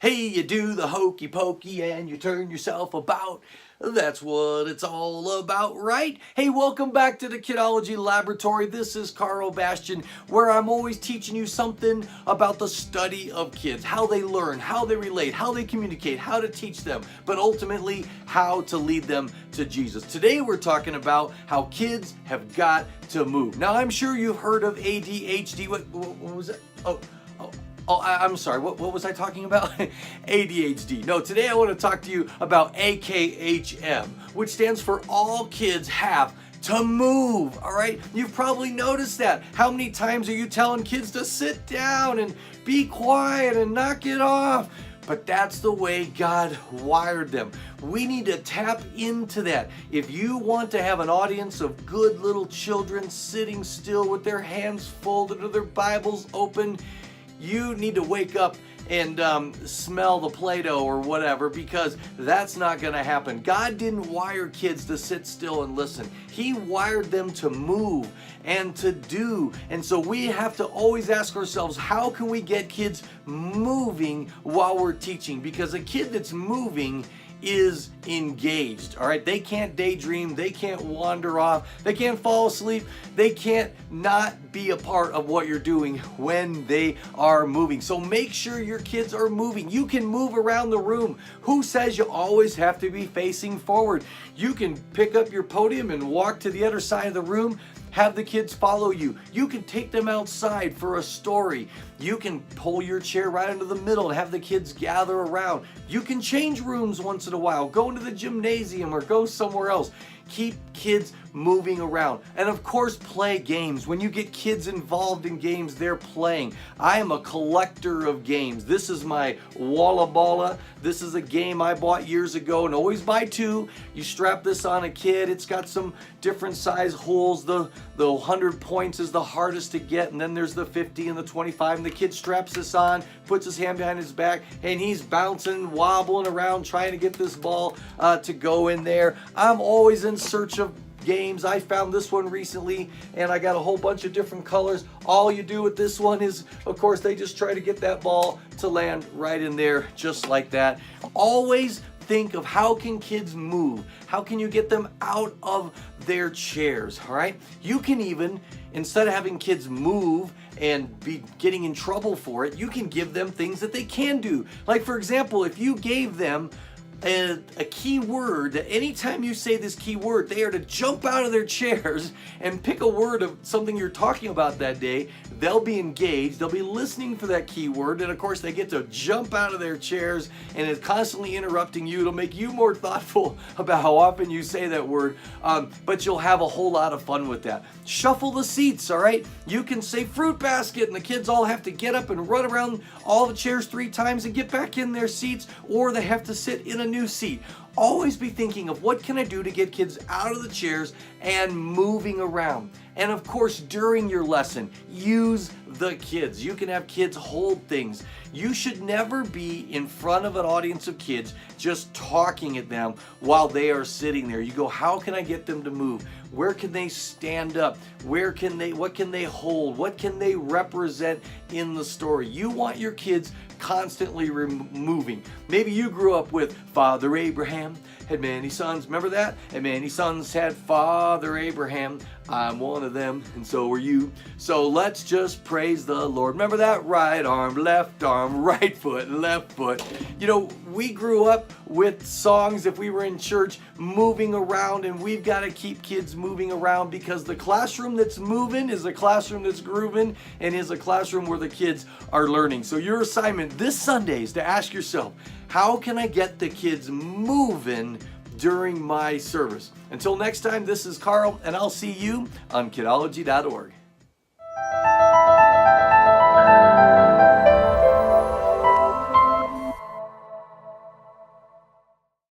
Hey, you do the hokey pokey and you turn yourself about. That's what it's all about, right? Hey, welcome back to the Kidology Laboratory. This is Carl Bastian, where I'm always teaching you something about the study of kids, how they learn, how they relate, how they communicate, how to teach them, but ultimately how to lead them to Jesus. Today we're talking about how kids have got to move. Now, I'm sure you've heard of ADHD. What was it? I'm sorry, what was I talking about? ADHD. No, today I want to talk to you about AKHM, which stands for All Kids Have to Move, all right? You've probably noticed that. How many times are you telling kids to sit down and be quiet and knock it off? But that's the way God wired them. We need to tap into that. If you want to have an audience of good little children sitting still with their hands folded or their Bibles open, you need to wake up and smell the Play-Doh or whatever, because that's not going to happen. God didn't wire kids to sit still and listen. He wired them to move and to do. And so we have to always ask ourselves, how can we get kids moving while we're teaching? Because a kid that's moving is engaged, all right? They can't daydream, they can't wander off, they can't fall asleep, they can't not be a part of what you're doing when they are moving. So make sure your kids are moving. You can move around the room. Who says you always have to be facing forward? You can pick up your podium and walk to the other side of the room. Have the kids follow you. You can take them outside for a story. You can pull your chair right into the middle and have the kids gather around. You can change rooms once in a while. Go into the gymnasium or go somewhere else. Keep kids moving around. And of course, play games. When you get kids involved in games, they're playing. I am a collector of games. This is my Walla Balla. This is a game I bought years ago, and always buy two. You strap this on a kid. It's got some different size holes. The 100 points is the hardest to get, and then there's the 50 and the 25, and the kid straps this on, puts his hand behind his back, and he's bouncing, wobbling around, trying to get this ball to go in there. I'm always in search of games. I found this one recently, and I got a whole bunch of different colors. All you do with this one is, of course, they just try to get that ball to land right in there, just like that. Always think of, how can kids move? How can you get them out of their chairs, all right? You can even, instead of having kids move and be getting in trouble for it, you can give them things that they can do. Like, for example, if you gave them a key word, that anytime you say this key word, they are to jump out of their chairs and pick a word of something you're talking about that day. They'll be engaged, they'll be listening for that key word, and of course they get to jump out of their chairs, and it's constantly interrupting you. It'll make you more thoughtful about how often you say that word, but you'll have a whole lot of fun with that. Shuffle the seats, all right? You can say fruit basket, and the kids all have to get up and run around all the chairs 3 times and get back in their seats, or they have to sit in a new seat. Always be thinking of, what can I do to get kids out of the chairs and moving around? And of course, during your lesson, use the kids. You can have kids hold things. You should never be in front of an audience of kids just talking at them while they are sitting there. You go, how can I get them to move? Where can they stand up? What can they hold? What can they represent in the story? You want your kids constantly moving. Maybe you grew up with Father Abraham had many sons. Remember that? And many sons had Father Abraham. I'm one of them, and so are you. So let's just praise the Lord. Remember that? Right arm, right foot, left foot. You know, we grew up with songs, if we were in church, moving around, and we've got to keep kids moving around, because the classroom that's moving is a classroom that's grooving, and is a classroom where the kids are learning. So your assignment this Sunday is to ask yourself, how can I get the kids moving during my service? Until next time, this is Carl, and I'll see you on Kidology.org.